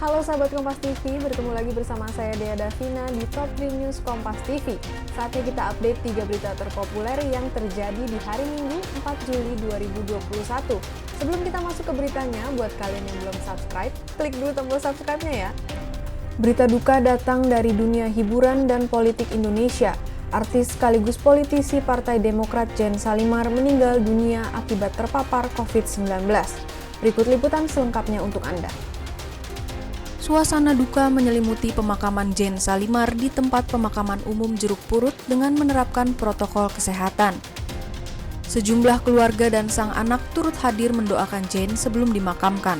Halo sahabat Kompas TV, bertemu lagi bersama saya Dea Davina di Top 3 News Kompas TV. Saatnya kita update 3 berita terpopuler yang terjadi di hari Minggu 4 Juli 2021. Sebelum kita masuk ke beritanya, buat kalian yang belum subscribe, klik dulu tombol subscribe-nya ya. Berita duka datang dari dunia hiburan dan politik Indonesia. Artis sekaligus politisi Partai Demokrat Jane Salimar meninggal dunia akibat terpapar COVID-19. Berikut liputan selengkapnya untuk Anda. Suasana duka menyelimuti pemakaman Jane Salimar di tempat pemakaman umum Jeruk Purut dengan menerapkan protokol kesehatan. Sejumlah keluarga dan sang anak turut hadir mendoakan Jane sebelum dimakamkan.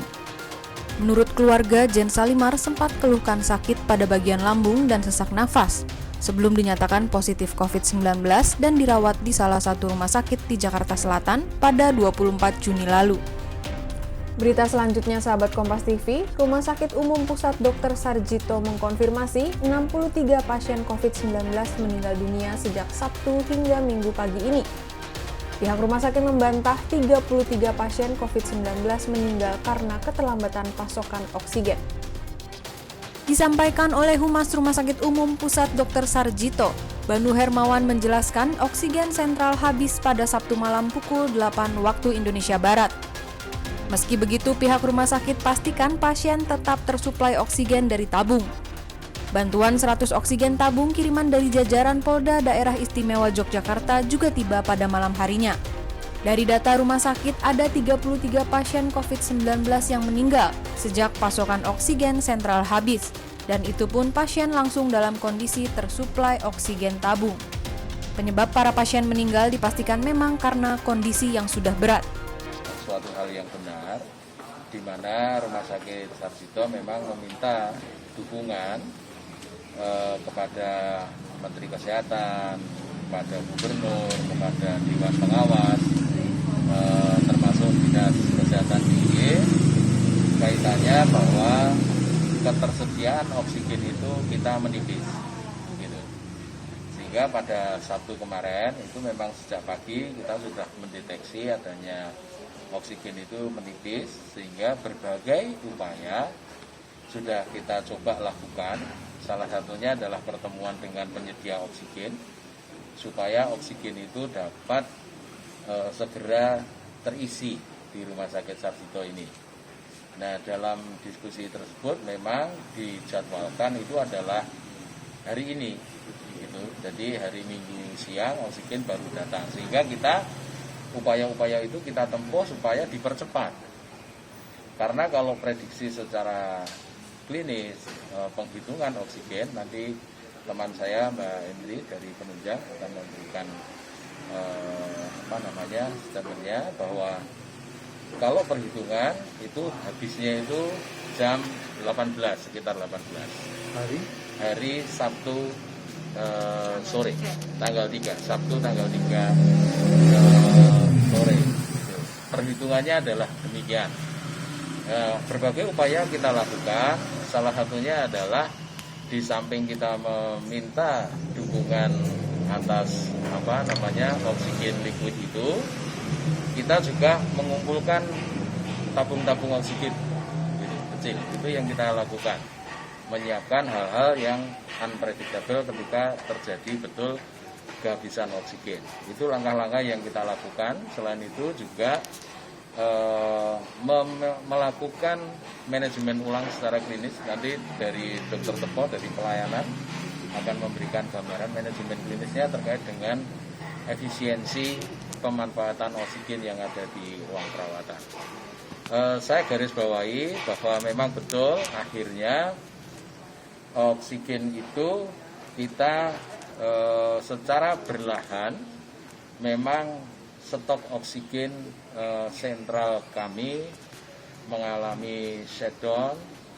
Menurut keluarga, Jane Salimar sempat keluhkan sakit pada bagian lambung dan sesak nafas sebelum dinyatakan positif COVID-19 dan dirawat di salah satu rumah sakit di Jakarta Selatan pada 24 Juni lalu. Berita selanjutnya sahabat Kompas TV, Rumah Sakit Umum Pusat Dr. Sarjito mengkonfirmasi 63 pasien COVID-19 meninggal dunia sejak Sabtu hingga Minggu pagi ini. Pihak rumah sakit membantah 33 pasien COVID-19 meninggal karena keterlambatan pasokan oksigen. Disampaikan oleh Humas Rumah Sakit Umum Pusat Dr. Sarjito, Banu Hermawan menjelaskan oksigen sentral habis pada Sabtu malam pukul 8 waktu Indonesia Barat. Meski begitu, pihak rumah sakit pastikan pasien tetap tersuplai oksigen dari tabung. Bantuan 100 oksigen tabung kiriman dari jajaran Polda Daerah Istimewa Yogyakarta juga tiba pada malam harinya. Dari data rumah sakit, ada 33 pasien COVID-19 yang meninggal sejak pasokan oksigen sentral habis, dan itu pun pasien langsung dalam kondisi tersuplai oksigen tabung. Penyebab para pasien meninggal dipastikan memang karena kondisi yang sudah berat. Suatu hal yang benar, di mana Rumah Sakit Sarjito memang meminta dukungan kepada Menteri Kesehatan, kepada Gubernur, kepada Dewan Pengawas, termasuk Dinas Kesehatan DIY, kaitannya bahwa ketersediaan oksigen itu kita menipis. Gitu. Sehingga pada Sabtu kemarin itu memang sejak pagi kita sudah mendeteksi adanya oksigen itu menipis, sehingga berbagai upaya sudah kita coba lakukan. Salah satunya adalah pertemuan dengan penyedia oksigen supaya oksigen itu dapat segera terisi di Rumah Sakit Sarjito ini. Nah, dalam diskusi tersebut memang dijadwalkan itu adalah hari ini gitu. Jadi hari Minggu siang oksigen baru datang, sehingga kita upaya-upaya itu kita tempuh supaya dipercepat. Karena kalau prediksi secara klinis penghitungan oksigen, nanti teman saya Mbak Endri dari Penunjang akan memberikan statementnya bahwa kalau perhitungan itu habisnya itu jam 18, sekitar 18 hari Sabtu sore tanggal 3, Sabtu tanggal 3 sore. Perhitungannya adalah demikian. Berbagai upaya kita lakukan, salah satunya adalah di samping kita meminta dukungan atas oksigen liquid itu, kita juga mengumpulkan tabung-tabung oksigen kecil. Itu yang kita lakukan, menyiapkan hal-hal yang unpredictable ketika terjadi betul kehabisan oksigen. Itu langkah-langkah yang kita lakukan. Selain itu juga melakukan manajemen ulang secara klinis. Nanti dari Dr. Tepo dari pelayanan akan memberikan gambaran manajemen klinisnya terkait dengan efisiensi pemanfaatan oksigen yang ada di ruang perawatan. Saya garis bawahi bahwa memang betul akhirnya oksigen itu kita secara berlahan memang stok oksigen sentral kami mengalami shutdown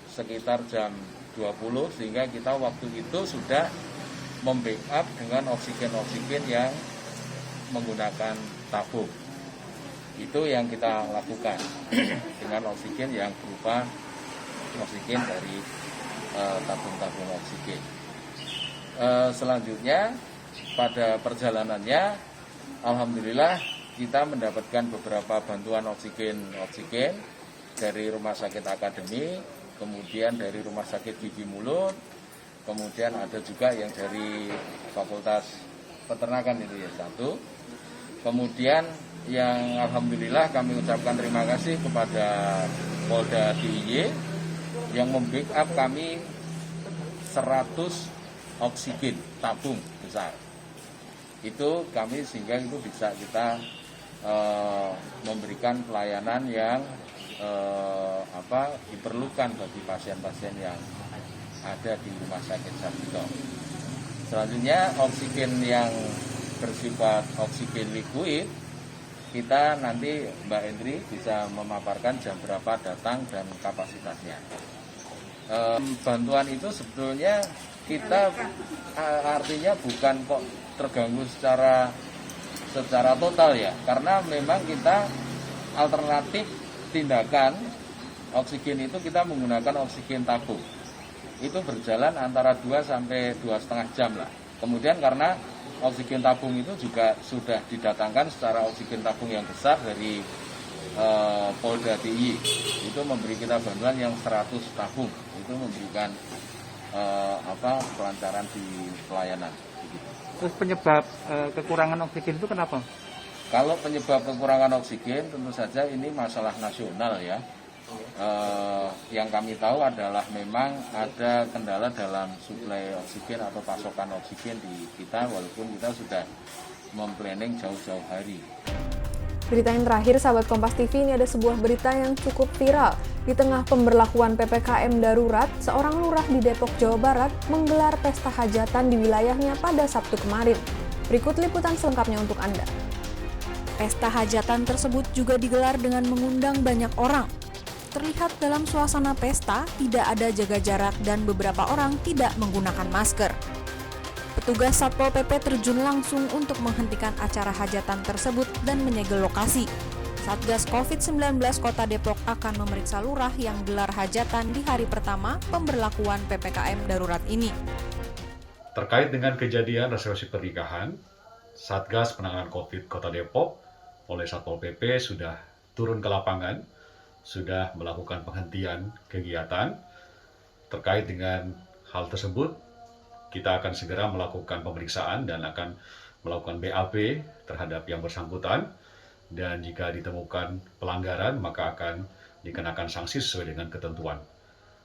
sekitar jam 20, sehingga kita waktu itu sudah membackup dengan oksigen-oksigen yang menggunakan tabung. Itu yang kita lakukan dengan oksigen yang berupa oksigen dari tabung-tabung oksigen. Selanjutnya pada perjalanannya alhamdulillah kita mendapatkan beberapa bantuan oksigen dari Rumah Sakit Akademi, kemudian dari Rumah Sakit Gigi Mulut, kemudian ada juga yang dari Fakultas Peternakan itu ya 1. Kemudian yang alhamdulillah kami ucapkan terima kasih kepada Polda DIY yang membackup kami 100 oksigen tabung besar. Itu kami sehingga itu bisa kita memberikan pelayanan yang diperlukan bagi pasien-pasien yang ada di Rumah Sakit Sarjito. Selanjutnya oksigen yang bersifat oksigen liquid, kita nanti Mbak Endri bisa memaparkan jam berapa datang dan kapasitasnya. Bantuan itu sebetulnya kita artinya bukan kok terganggu secara total ya, karena memang kita alternatif tindakan oksigen itu kita menggunakan oksigen tabung. Itu berjalan antara 2 sampai 2,5 jam lah. Kemudian karena oksigen tabung itu juga sudah didatangkan secara oksigen tabung yang besar dari Polda DIY, itu memberi kita bantuan yang 100 tabung, itu memberikan kelancaran di pelayanan. Terus penyebab kekurangan oksigen itu kenapa? Kalau penyebab kekurangan oksigen tentu saja ini masalah nasional ya. Yang kami tahu adalah memang ada kendala dalam suplai oksigen atau pasokan oksigen di kita, walaupun kita sudah memplanning jauh-jauh hari. Berita yang terakhir, sahabat Kompas TV, ini ada sebuah berita yang cukup viral. Di tengah pemberlakuan PPKM darurat, seorang lurah di Depok, Jawa Barat menggelar pesta hajatan di wilayahnya pada Sabtu kemarin. Berikut liputan selengkapnya untuk Anda. Pesta hajatan tersebut juga digelar dengan mengundang banyak orang. Terlihat dalam suasana pesta, tidak ada jaga jarak dan beberapa orang tidak menggunakan masker. Petugas Satpol PP terjun langsung untuk menghentikan acara hajatan tersebut dan menyegel lokasi. Satgas COVID-19 Kota Depok akan memeriksa lurah yang gelar hajatan di hari pertama pemberlakuan PPKM darurat ini. Terkait dengan kejadian resepsi pernikahan, Satgas Penanganan COVID Kota Depok oleh Satpol PP sudah turun ke lapangan, sudah melakukan penghentian kegiatan. Terkait dengan hal tersebut, kita akan segera melakukan pemeriksaan dan akan melakukan BAP terhadap yang bersangkutan. Dan jika ditemukan pelanggaran, maka akan dikenakan sanksi sesuai dengan ketentuan.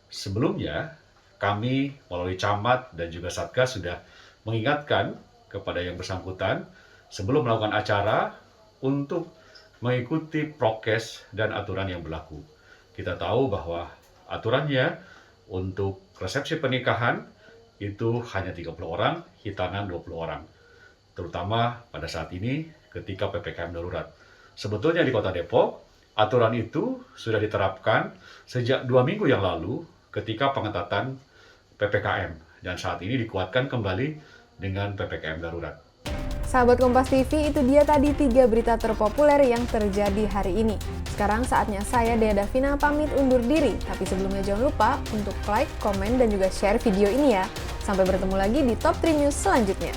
Sebelumnya, kami melalui Camat dan juga Satgas sudah mengingatkan kepada yang bersangkutan sebelum melakukan acara untuk mengikuti prokes dan aturan yang berlaku. Kita tahu bahwa aturannya untuk resepsi pernikahan itu hanya 30 orang, hitanan 20 orang. Terutama pada saat ini ketika PPKM darurat. Sebetulnya di Kota Depok, aturan itu sudah diterapkan sejak 2 minggu yang lalu ketika pengetatan PPKM. Dan saat ini dikuatkan kembali dengan PPKM darurat. Sahabat Kompas TV, itu dia tadi 3 berita terpopuler yang terjadi hari ini. Sekarang saatnya saya, Dea Davina, pamit undur diri. Tapi sebelumnya jangan lupa untuk like, komen, dan juga share video ini ya. Sampai bertemu lagi di Top 3 News selanjutnya.